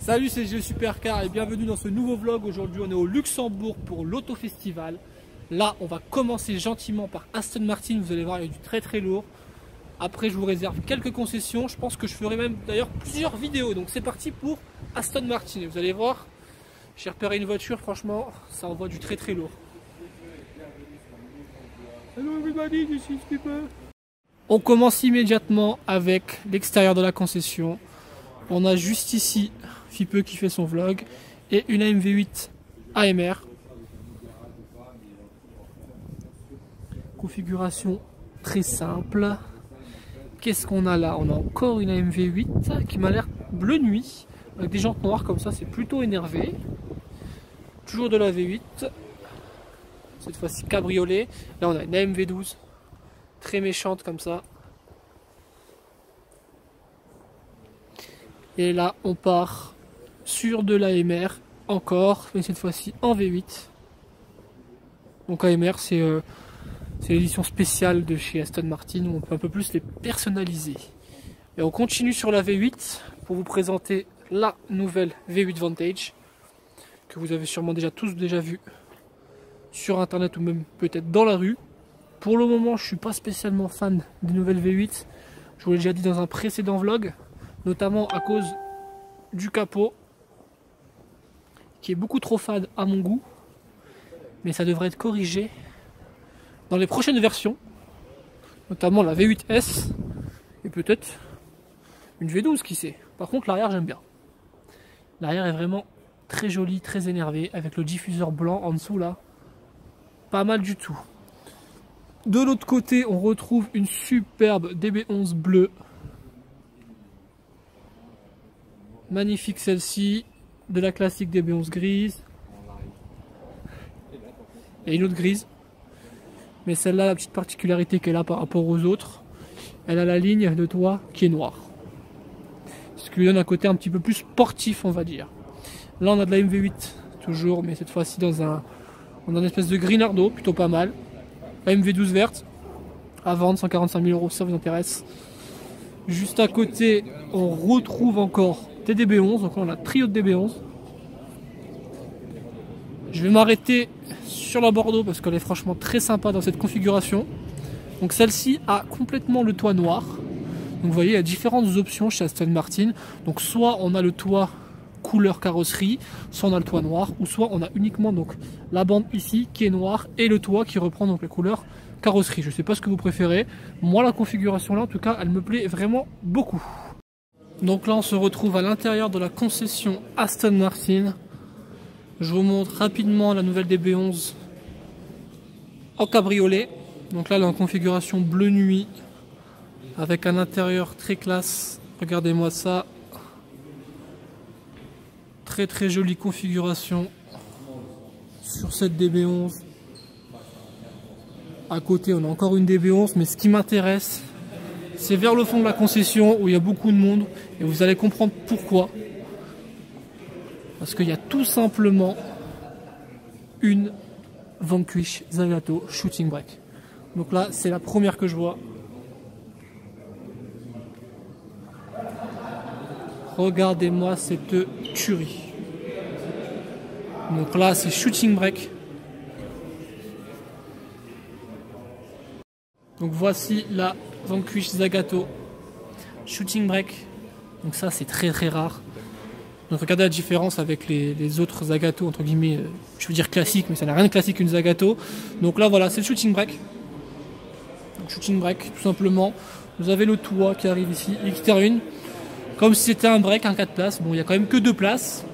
Salut, c'est G Supercar et bienvenue dans ce nouveau vlog. Aujourd'hui on est au Luxembourg pour l'Auto Festival. Là on va commencer gentiment par Aston Martin, vous allez voir il y a du très lourd. Après je vous réserve quelques concessions, je pense que je ferai même d'ailleurs plusieurs vidéos. Donc c'est parti pour Aston Martin et vous allez voir, j'ai repéré une voiture, franchement ça envoie du très lourd. Hello everybody, this is Skipper. On commence immédiatement avec l'extérieur de la concession. On a juste ici Fipe qui fait son vlog et une AMV8 AMR. Configuration très simple. Qu'est-ce qu'on a là? On a encore une AMV8 qui m'a l'air bleu nuit avec des jantes noires comme ça, c'est plutôt énervé. Toujours de la V8. Cette fois-ci cabriolet. Là on a une AMV12 très méchante comme ça. Et là on part sur de l'AMR encore, mais cette fois-ci en V8. Donc AMR c'est l'édition spéciale de chez Aston Martin où on peut un peu plus les personnaliser. Et on continue sur la V8 pour vous présenter la nouvelle V8 Vantage que vous avez sûrement tous déjà vu sur internet ou même peut-être dans la rue. Pour le moment je suis pas spécialement fan des nouvelles V8, je vous l'ai déjà dit dans un précédent vlog, notamment à cause du capot qui est beaucoup trop fade à mon goût, mais ça devrait être corrigé dans les prochaines versions, notamment la V8S et peut-être une V12 qui sait. Par contre l'arrière j'aime bien, l'arrière est vraiment très joli, très énervé avec le diffuseur blanc en dessous là, pas mal du tout. De l'autre côté on retrouve une superbe DB11 bleue. Magnifique celle-ci, de la classique DB11 grise. Et une autre grise. Mais celle-là, la petite particularité qu'elle a par rapport aux autres, elle a la ligne de toit qui est noire. Ce qui lui donne un côté un petit peu plus sportif, on va dire. Là, on a de la MV8 toujours, mais cette fois-ci dans un espèce de Grinardo, plutôt pas mal. La MV12 verte, à vendre 145 000 €, si ça vous intéresse. Juste à côté, on retrouve encore des DB11, donc là on a un trio de DB11. Je vais m'arrêter sur la Bordeaux parce qu'elle est franchement très sympa dans cette configuration. Donc celle-ci a complètement le toit noir. Donc vous voyez, il y a différentes options chez Aston Martin. Donc soit on a le toit couleur carrosserie, soit on a le toit noir, ou soit on a uniquement donc la bande ici qui est noire et le toit qui reprend donc la couleur carrosserie. Je ne sais pas ce que vous préférez. Moi la configuration là en tout cas elle me plaît vraiment beaucoup. Donc là on se retrouve à l'intérieur de la concession Aston Martin. Je vous montre rapidement la nouvelle DB11 en cabriolet. Donc là elle est en configuration bleu nuit avec un intérieur très classe. Regardez-moi ça. Très jolie configuration sur cette DB11. À côté on a encore une DB11, mais ce qui m'intéresse c'est vers le fond de la concession où il y a beaucoup de monde et vous allez comprendre pourquoi. Parce qu'il y a tout simplement une Vanquish Zagato Shooting Brake. Donc là c'est la première que je vois. Regardez-moi cette tuerie. Donc là c'est Shooting Brake. Donc voici la Vanquish Zagato Shooting Brake. Donc ça c'est très rare. Donc regardez la différence avec les autres Zagato entre guillemets, je veux dire classique, mais ça n'a rien de classique qu'une Zagato. Donc là voilà, c'est le Shooting Brake. Donc, Shooting Brake tout simplement. Vous avez le toit qui arrive ici, X-Terune. Comme si c'était un break, un 4 places. Bon, il n'y a quand même que 2 places.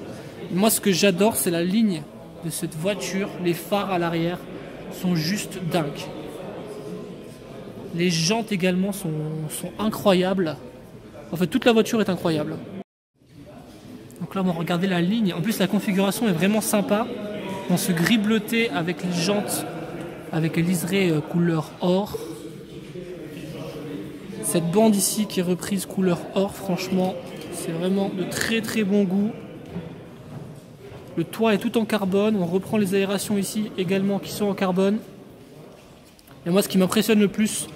Moi ce que j'adore c'est la ligne de cette voiture. Les phares à l'arrière sont juste dingues. Les jantes également sont incroyables. En fait, toute la voiture est incroyable. Donc là, regardez la ligne. En plus, la configuration est vraiment sympa. Dans ce gris bleuté avec les jantes, avec les liserés couleur or. Cette bande ici qui est reprise couleur or, franchement, c'est vraiment de très bon goût. Le toit est tout en carbone. On reprend les aérations ici également qui sont en carbone. Et moi, ce qui m'impressionne le plus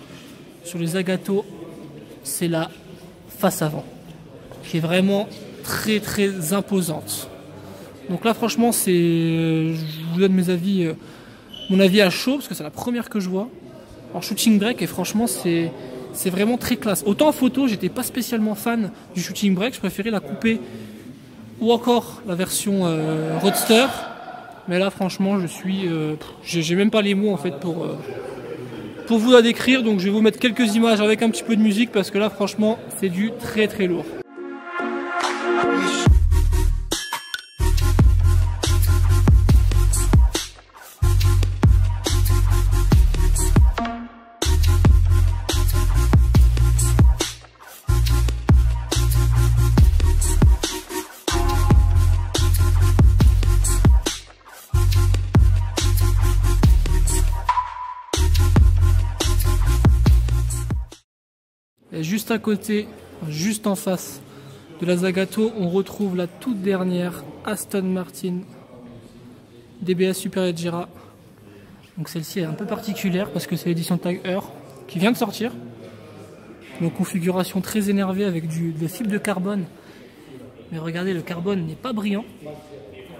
sur les Zagato, c'est la face avant, qui est vraiment très très imposante. Donc là franchement je vous donne mes avis, mon avis à chaud parce que c'est la première que je vois en shooting break et franchement c'est vraiment très classe. Autant en photo j'étais pas spécialement fan du shooting break, je préférais la coupée ou encore la version Roadster, mais là franchement j'ai même pas les mots en fait pour vous la décrire, donc je vais vous mettre quelques images avec un petit peu de musique parce que là franchement c'est du très très lourd. Et juste à côté, juste en face de la Zagato, on retrouve la toute dernière Aston Martin DBS Superleggera. Donc celle-ci est un peu particulière parce que c'est l'édition Tiger qui vient de sortir. Donc configuration très énervée avec de fibre de carbone. Mais regardez, le carbone n'est pas brillant,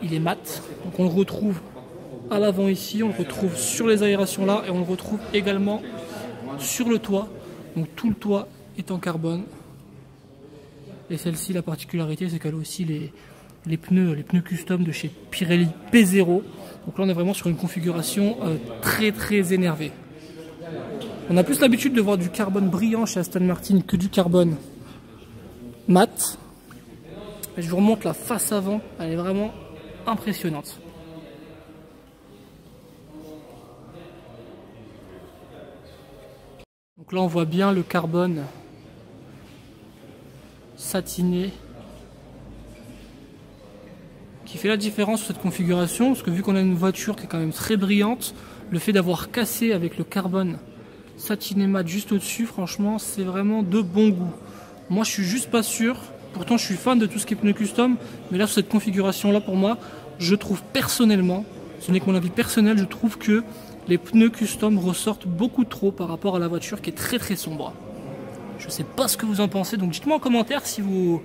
il est mat. Donc on le retrouve à l'avant ici, on le retrouve sur les aérations là et on le retrouve également sur le toit. Donc tout le toit est en carbone. Et celle-ci, la particularité, c'est qu'elle a aussi les pneus custom de chez Pirelli P0. Donc là, on est vraiment sur une configuration très très énervée. On a plus l'habitude de voir du carbone brillant chez Aston Martin que du carbone mat. Et je vous remonte la face avant, elle est vraiment impressionnante. Donc là, on voit bien le carbone satiné qui fait la différence sur cette configuration, parce que vu qu'on a une voiture qui est quand même très brillante, le fait d'avoir cassé avec le carbone satiné mat juste au-dessus, franchement c'est vraiment de bon goût. Moi je suis juste pas sûr, pourtant je suis fan de tout ce qui est pneus custom, mais là sur cette configuration là, pour moi, je trouve personnellement, ce n'est que mon avis personnel, je trouve que les pneus custom ressortent beaucoup trop par rapport à la voiture qui est très très sombre. Je sais pas ce que vous en pensez, donc dites-moi en commentaire si vous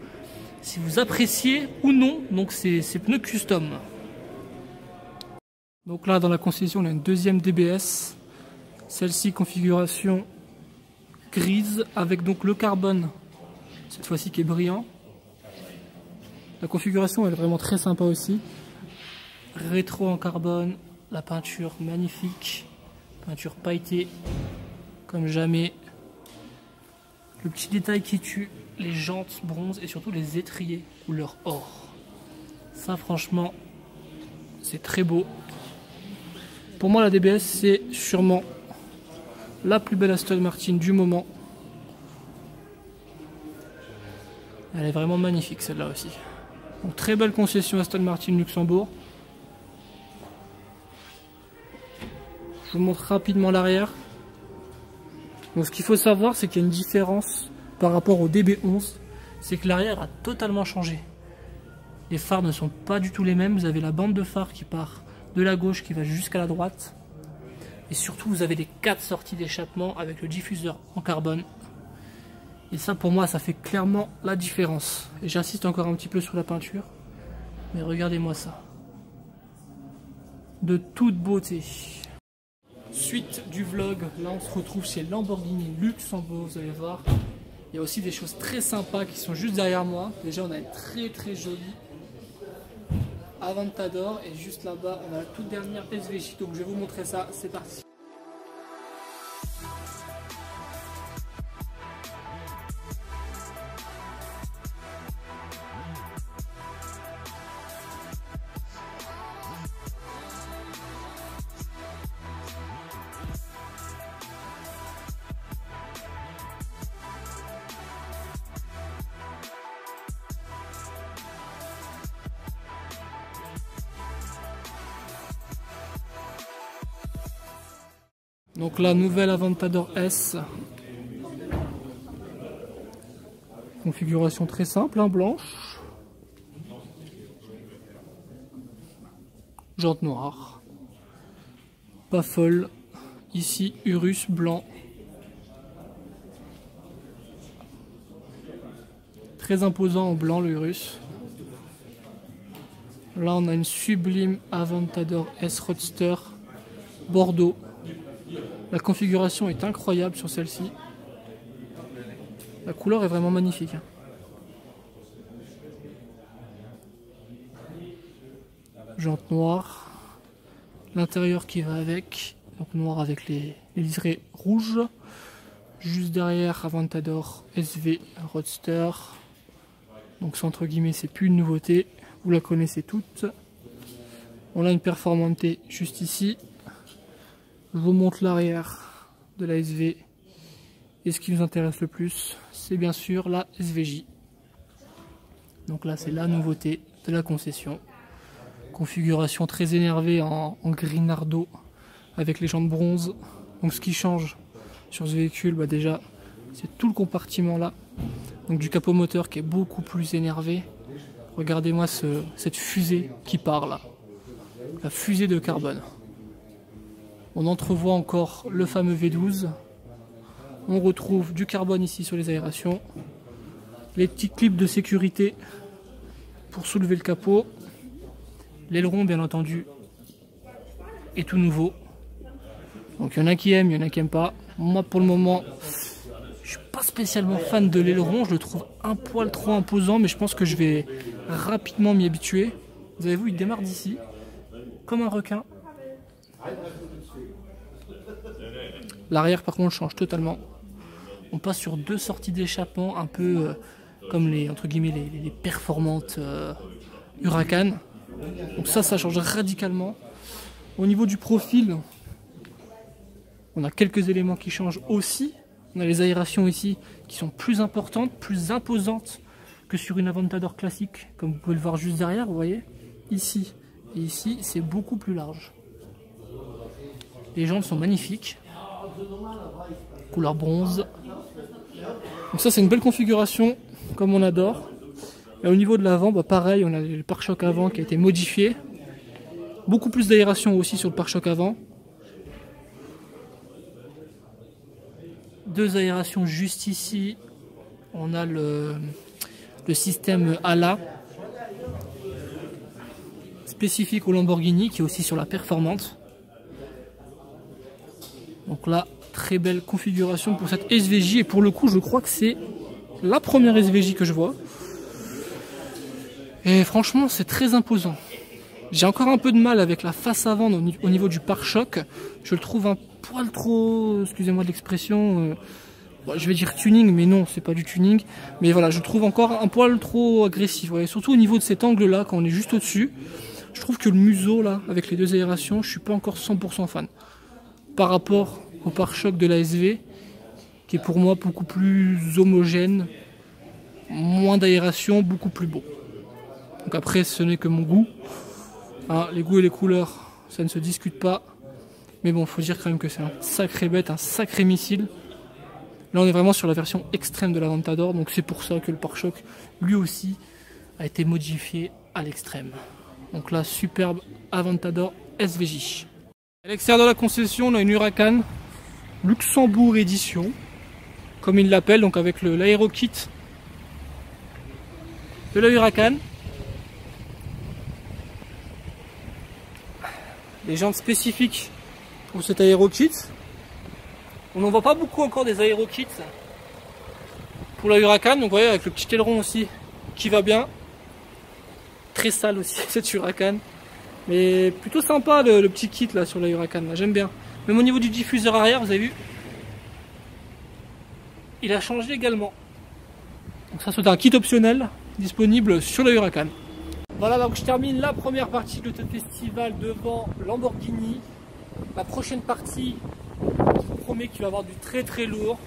appréciez ou non donc ces pneus custom. Donc là dans la concession on a une deuxième DBS, celle-ci configuration grise avec donc le carbone cette fois-ci qui est brillant. La configuration elle est vraiment très sympa aussi, rétro en carbone, la peinture magnifique, peinture pailletée comme jamais. Le petit détail qui tue, les jantes bronze et surtout les étriers couleur or. Ça franchement, c'est très beau. Pour moi la DBS c'est sûrement la plus belle Aston Martin du moment. Elle est vraiment magnifique celle-là aussi. Donc très belle concession Aston Martin Luxembourg. Je vous montre rapidement l'arrière. Donc ce qu'il faut savoir, c'est qu'il y a une différence par rapport au DB11, c'est que l'arrière a totalement changé. Les phares ne sont pas du tout les mêmes, vous avez la bande de phare qui part de la gauche qui va jusqu'à la droite. Et surtout vous avez les 4 sorties d'échappement avec le diffuseur en carbone. Et ça pour moi ça fait clairement la différence. Et j'insiste encore un petit peu sur la peinture, mais regardez-moi ça. De toute beauté. Suite du vlog, là on se retrouve chez Lamborghini Luxembourg, vous allez voir. Il y a aussi des choses très sympas qui sont juste derrière moi. Déjà on a une très très jolie Aventador et juste là-bas on a la toute dernière SVJ, donc je vais vous montrer ça, c'est parti. Donc la nouvelle Aventador S, configuration très simple, hein, blanche, jante noire, pas folle, ici Urus blanc, très imposant en blanc le Urus. Là on a une sublime Aventador S Roadster Bordeaux. La configuration est incroyable sur celle-ci. La couleur est vraiment magnifique. Jante noire. L'intérieur qui va avec. Donc noir avec les liserés rouges. Juste derrière Aventador SV Roadster. Donc ça entre guillemets c'est plus une nouveauté. Vous la connaissez toutes. On a une Performante juste ici. Je vous montre l'arrière de la SV. Et ce qui nous intéresse le plus, c'est bien sûr la SVJ. Donc là, c'est la nouveauté de la concession. Configuration très énervée en gris nardo avec les jantes bronze. Donc ce qui change sur ce véhicule, bah déjà, c'est tout le compartiment là. Donc du capot moteur qui est beaucoup plus énervé. Regardez-moi cette fusée qui part là. La fusée de carbone. On entrevoit encore le fameux V12. On retrouve du carbone ici sur les aérations. Les petits clips de sécurité pour soulever le capot. L'aileron bien entendu est tout nouveau. Donc il y en a qui aiment, il y en a qui n'aiment pas. Moi pour le moment, je suis pas spécialement fan de l'aileron. Je le trouve un poil trop imposant, mais je pense que je vais rapidement m'y habituer. Vous avez vu, il démarre d'ici comme un requin. L'arrière par contre change totalement. On passe sur deux sorties d'échappement un peu comme les entre guillemets les performantes Huracan. Donc ça change radicalement. Au niveau du profil, on a quelques éléments qui changent aussi. On a les aérations ici qui sont plus importantes, plus imposantes que sur une Aventador classique, comme vous pouvez le voir juste derrière, vous voyez. Ici et ici, c'est beaucoup plus large. Les jantes sont magnifiques. Couleur bronze. Donc ça c'est une belle configuration comme on adore. Et au niveau de l'avant, bah pareil, on a le pare-choc avant qui a été modifié. Beaucoup plus d'aération aussi sur le pare-choc avant. Deux aérations juste ici. On a le système ALA spécifique au Lamborghini qui est aussi sur la performante. Donc là, très belle configuration pour cette SVJ. Et pour le coup, je crois que c'est la première SVJ que je vois. Et franchement, c'est très imposant. J'ai encore un peu de mal avec la face avant au niveau du pare-choc. Je le trouve un poil trop, excusez-moi de l'expression, bon, je vais dire tuning, mais non, c'est pas du tuning. Mais voilà, je le trouve encore un poil trop agressif. Ouais. Surtout au niveau de cet angle-là, quand on est juste au-dessus. Je trouve que le museau, là, avec les deux aérations, je suis pas encore 100% fan. Par rapport au pare-choc de la SV, qui est pour moi beaucoup plus homogène, moins d'aération, beaucoup plus beau. Donc après, ce n'est que mon goût. Hein, les goûts et les couleurs, ça ne se discute pas. Mais bon, faut dire quand même que c'est un sacré bête, un sacré missile. Là, on est vraiment sur la version extrême de l'Aventador, donc c'est pour ça que le pare-choc, lui aussi, a été modifié à l'extrême. Donc là, superbe Aventador SVJ. À l'extérieur de la concession, on a une Huracan Luxembourg édition, comme ils l'appellent, donc avec l'aérokit de la Huracan. Les jantes spécifiques pour cet aérokit. On n'en voit pas beaucoup encore des aérokits pour la Huracan, donc vous voyez avec le petit aileron aussi qui va bien. Très sale aussi cette Huracan. Mais plutôt sympa le petit kit là sur la Huracan, j'aime bien. Même au niveau du diffuseur arrière, vous avez vu, il a changé également. Donc ça c'est un kit optionnel disponible sur la Huracan. Voilà, donc je termine la première partie de ce festival devant Lamborghini. La prochaine partie, je vous promets qu'il va y avoir du très très lourd.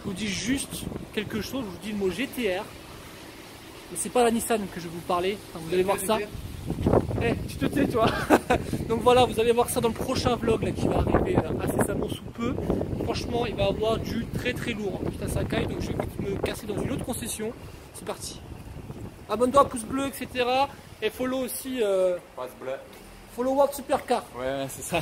Je vous dis juste quelque chose, je vous dis le mot GTR. Mais c'est pas la Nissan que je vais vous parler, enfin, vous allez voir ça. Eh, tu te tais toi. Donc voilà, vous allez voir ça dans le prochain vlog là, qui va arriver incessamment sous peu. Franchement, il va y avoir du très très lourd. Putain, ça caille, donc je vais me casser dans une autre concession. C'est parti. Abonne-toi, pouce bleu, etc. Et follow aussi follow World Supercar. Ouais, c'est ça.